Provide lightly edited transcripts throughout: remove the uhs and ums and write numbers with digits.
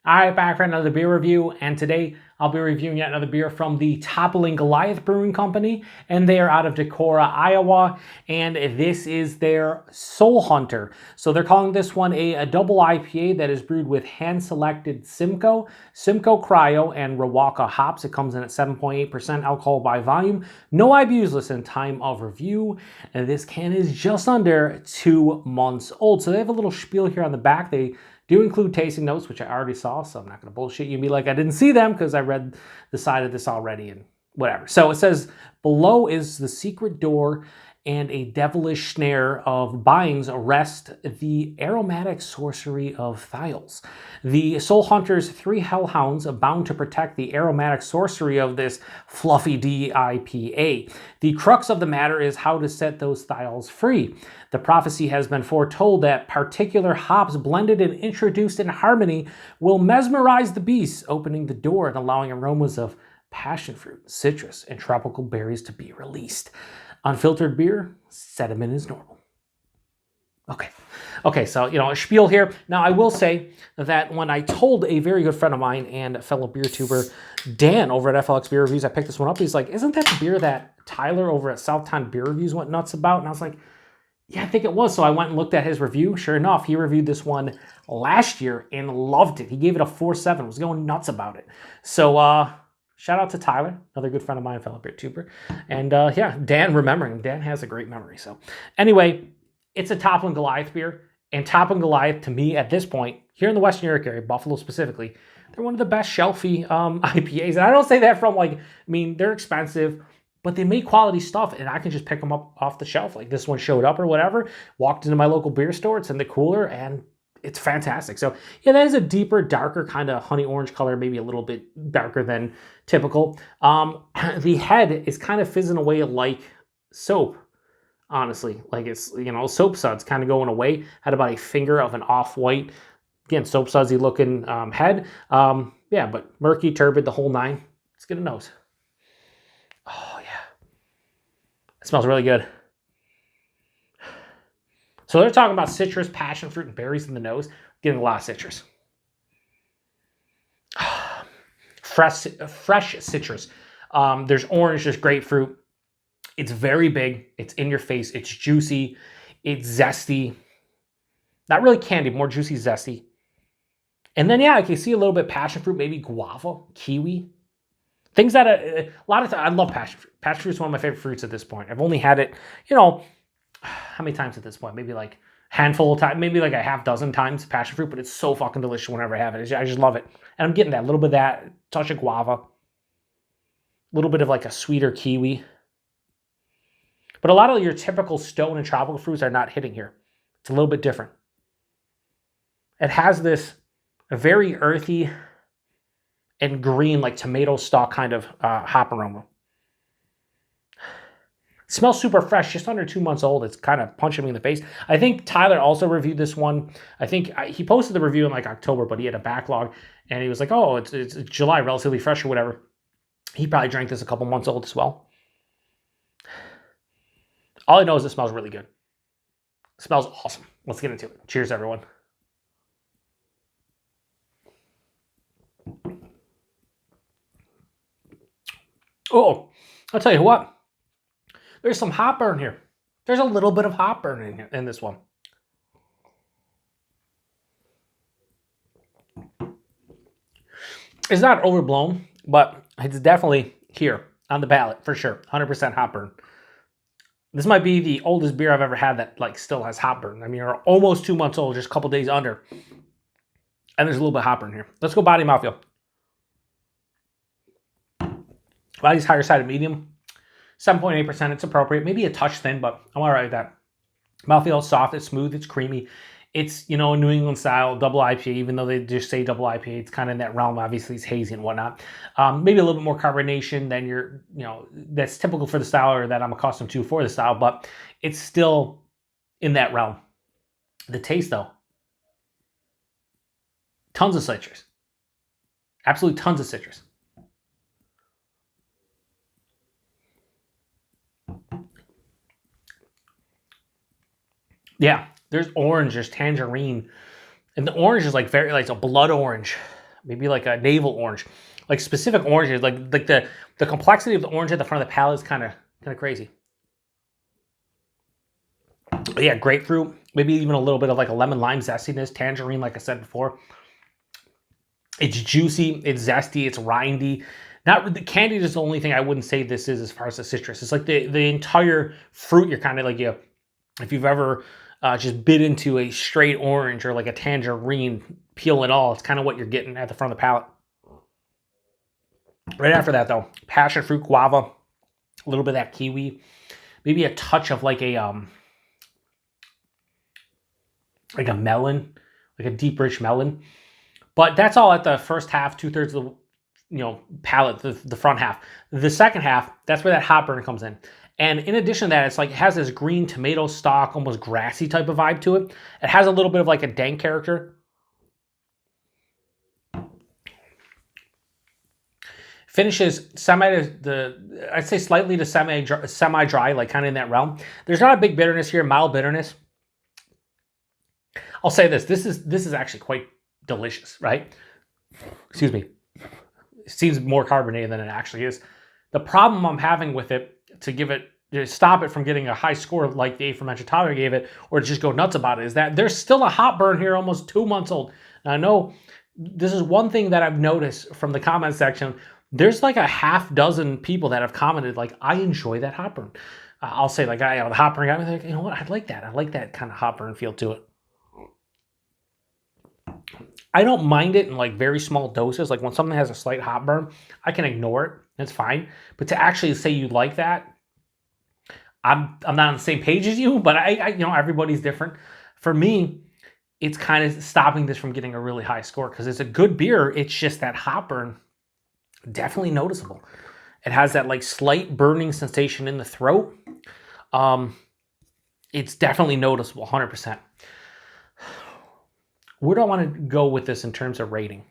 Alright, back for another beer review, and today I'll be reviewing yet another beer from the Toppling Goliath Brewing Company, and they are out of Decorah, Iowa, and this is their Soul Hunter. So they're calling this one a double IPA that is brewed with hand-selected Simco Cryo and Riwaka hops. It comes in at 7.8% alcohol by volume. No IBUs listed in time of review, and this can is just under 2 months old. So they have a little spiel here on the back. They do include tasting notes, which I already saw, so I'm not going to bullshit you and be like I didn't see them because I read the side of this already and whatever. So it says, below is the secret door and a devilish snare of binds arrest the aromatic sorcery of thiols. The Soul Hunter's 3 hellhounds are bound to protect the aromatic sorcery of this fluffy DIPA. The crux of the matter is how to set those thiols free. The prophecy has been foretold that particular hops blended and introduced in harmony will mesmerize the beasts, opening the door and allowing aromas of passion fruit, citrus, and tropical berries to be released. Unfiltered beer, sediment is normal. Okay, so, a spiel here. Now, I will say that when I told a very good friend of mine and fellow beer tuber, Dan, over at FLX Beer Reviews, I picked this one up. He's like, isn't that the beer that Tyler over at Southtown Beer Reviews went nuts about? And I was like, yeah, I think it was. So I went and looked at his review. Sure enough, he reviewed this one last year and loved it. He gave it a 4.7, was going nuts about it. So, shout out to Tyler, another good friend of mine, fellow beer tuber. And yeah, Dan remembering. Dan has a great memory. So anyway, it's a Toppling Goliath beer. And Toppling Goliath, to me, at this point, here in the Western New York area, Buffalo specifically, they're one of the best shelfy IPAs. And I don't say that from they're expensive, but they make quality stuff. And I can just pick them up off the shelf. Like this one showed up or whatever, walked into my local beer store, it's in the cooler, and it's fantastic. So yeah, that is a deeper, darker kind of honey orange color, maybe a little bit darker than typical. The head is kind of fizzing away like soap, honestly. Like it's, soap suds kind of going away. Had about a finger of an off-white, again, soap sudsy looking head. Yeah, but murky, turbid, the whole nine. Let's get a nose. Oh yeah. It smells really good. So they're talking about citrus, passion fruit, and berries in the nose. Getting a lot of citrus. Fresh citrus. There's orange, there's grapefruit. It's very big. It's in your face. It's juicy. It's zesty. Not really candy, more juicy, zesty. And then, yeah, I can see a little bit passion fruit, maybe guava, kiwi. Things that a lot of times, I love passion fruit. Passion fruit is one of my favorite fruits at this point. I've only had it, how many times at this point? Maybe like a handful of times, maybe like a half dozen times passion fruit, but it's so fucking delicious whenever I have it. I just love it. And I'm getting that little bit of that, touch of guava, a little bit of like a sweeter kiwi. But a lot of your typical stone and tropical fruits are not hitting here. It's a little bit different. It has this very earthy and green, like tomato stalk kind of hop aroma. It smells super fresh, just under 2 months old. It's kind of punching me in the face. I think Tyler also reviewed this one. I think he posted the review in like October, but he had a backlog. And he was like, oh, it's July, relatively fresh or whatever. He probably drank this a couple months old as well. All I know is it smells really good. It smells awesome. Let's get into it. Cheers, everyone. Oh, I'll tell you what. There's some hop burn here. There's a little bit of hop burn in here in this one. It's not overblown, but it's definitely here on the palate for sure. 100% hop burn. This might be the oldest beer I've ever had that still has hop burn. I mean, we're almost 2 months old, just a couple days under. And there's a little bit of hop burn here. Let's go body mouthfeel. Body's higher side of medium. 7.8%, it's appropriate. Maybe a touch thin, but I'm all right with that. Mouthfeel is soft, it's smooth, it's creamy. It's, a New England style double IPA, even though they just say double IPA, it's kind of in that realm. Obviously, it's hazy and whatnot. Maybe a little bit more carbonation than that's typical for the style or that I'm accustomed to for the style, but it's still in that realm. The taste, though, tons of citrus. Absolutely tons of citrus. Yeah, there's orange, there's tangerine. And the orange is very, like a blood orange. maybe like a navel orange, like specific oranges, like the complexity of the orange at the front of the palate is kind of crazy. But yeah, grapefruit, maybe even a little bit of like a lemon lime zestiness, tangerine, like I said before. It's juicy, it's zesty, it's rindy. Not the candied is the only thing I wouldn't say this is as far as the citrus. It's like the entire fruit. You're kind of like, yeah, if you've ever just bit into a straight orange or like a tangerine peel and all, it's kind of what you're getting at the front of the palate. Right after that though, passion fruit, guava, a little bit of that kiwi, maybe a touch of like a melon, like a deep rich melon. But that's all at the first half, 2/3 of the palate, the front half. The second half, that's where that hop burn comes in. And in addition to that, it's like it has this green tomato stalk, almost grassy type of vibe to it. It has a little bit of like a dank character. Finishes I'd say slightly to semi-dry, like kind of in that realm. There's not a big bitterness here, mild bitterness. I'll say this is actually quite delicious, right? Excuse me. It seems more carbonated than it actually is. The problem I'm having with it, to stop it from getting a high score like the aforementioned Tyler gave it, or to just go nuts about it, is that there's still a hop burn here, almost 2 months old. And I know this is one thing that I've noticed from the comment section. There's like a half dozen people that have commented, like, I enjoy that hop burn. I'll say, like, the hop burn got me like, you know what, I like that. I like that kind of hop burn feel to it. I don't mind it in like very small doses. Like when something has a slight hop burn, I can ignore it. It's fine. But to actually say you like that, I'm not on the same page as you, but I everybody's different. For me, it's kind of stopping this from getting a really high score because it's a good beer. It's just that hop burn, definitely noticeable. It has that like slight burning sensation in the throat. It's definitely noticeable, 100%. Where do I want to go with this in terms of rating?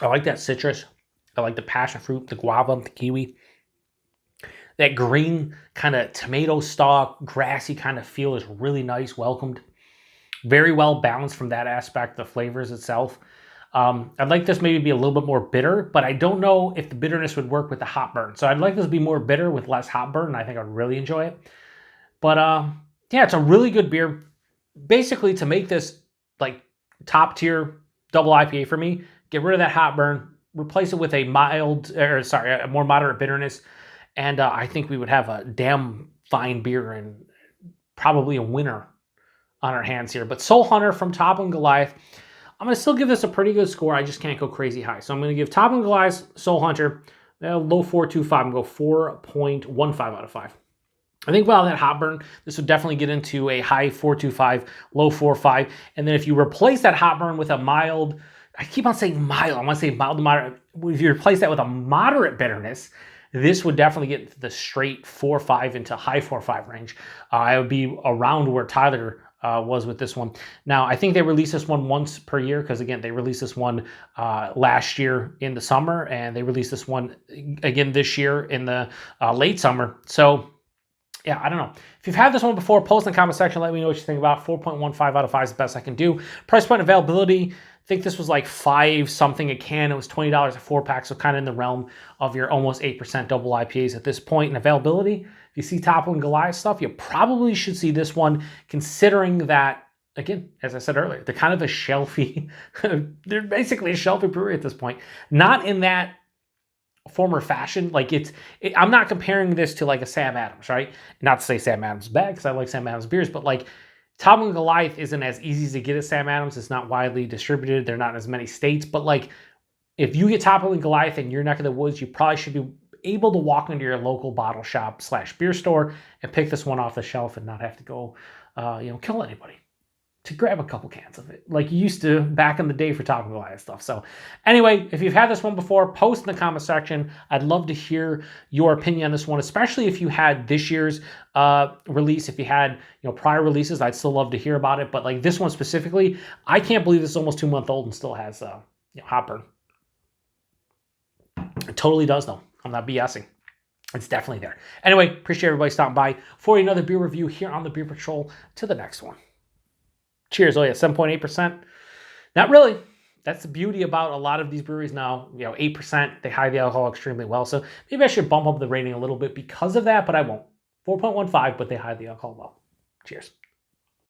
I like that citrus. I like the passion fruit, the guava, the kiwi. That green kind of tomato stalk, grassy kind of feel is really nice, welcomed. Very well balanced from that aspect, the flavors itself. I'd like this maybe be a little bit more bitter, but I don't know if the bitterness would work with the hop burn. So I'd like this to be more bitter with less hop burn, and I think I'd really enjoy it. But yeah, it's a really good beer. Basically, to make this like top tier double IPA for me, get rid of that hot burn, replace it with a a more moderate bitterness, and I think we would have a damn fine beer and probably a winner on our hands here. But Soul Hunter from Toppling Goliath, I'm going to still give this a pretty good score. I just can't go crazy high. So I'm going to give Toppling Goliath, Soul Hunter, low 4.25. I'm going to go 4.15 out of 5. I think without that hop burn, this would definitely get into a high 4.25, low 4.5. And then if you replace that hop burn with a mild, I keep on saying mild, I want to say mild to moderate. If you replace that with a moderate bitterness, this would definitely get the straight 4.5 into high 4.5 range. I would be around where Tyler was with this one. Now, I think they release this one once per year because, again, they released this one last year in the summer, and they released this one again this year in the late summer. So, yeah, I don't know. If you've had this one before, post in the comment section. Let me know what you think about. 4.15 out of 5 is the best I can do. Price point availability, I think this was like $5 something a can. It was $20 a 4-pack, so kind of in the realm of your almost 8% double IPAs at this point in availability. If you see Toppling Goliath stuff, you probably should see this one, considering that, again, as I said earlier, they're kind of a shelfy, they're basically a shelfy brewery at this point. Not in that former fashion, like I'm not comparing this to like a Sam Adams, right? Not to say Sam Adams is bad, because I like Sam Adams beers, but like Toppling Goliath isn't as easy to get as Sam Adams. It's not widely distributed. They're not in as many states, but like if you get Toppling Goliath in your neck of the woods, you probably should be able to walk into your local bottle shop / beer store and pick this one off the shelf and not have to go kill anybody to grab a couple cans of it, like you used to back in the day for Toppling Goliath stuff. So anyway, if you've had this one before, post in the comment section. I'd love to hear your opinion on this one, especially if you had this year's release. If you had prior releases, I'd still love to hear about it. But like this one specifically, I can't believe this is almost 2 months old and still has hop burn. It totally does though. I'm not BSing. It's definitely there. Anyway, appreciate everybody stopping by for another beer review here on the Beer Patrol. To the next one. Cheers. Oh yeah, 7.8%. Not really. That's the beauty about a lot of these breweries now. 8%, they hide the alcohol extremely well. So maybe I should bump up the rating a little bit because of that, but I won't. 4.15, but they hide the alcohol well. Cheers.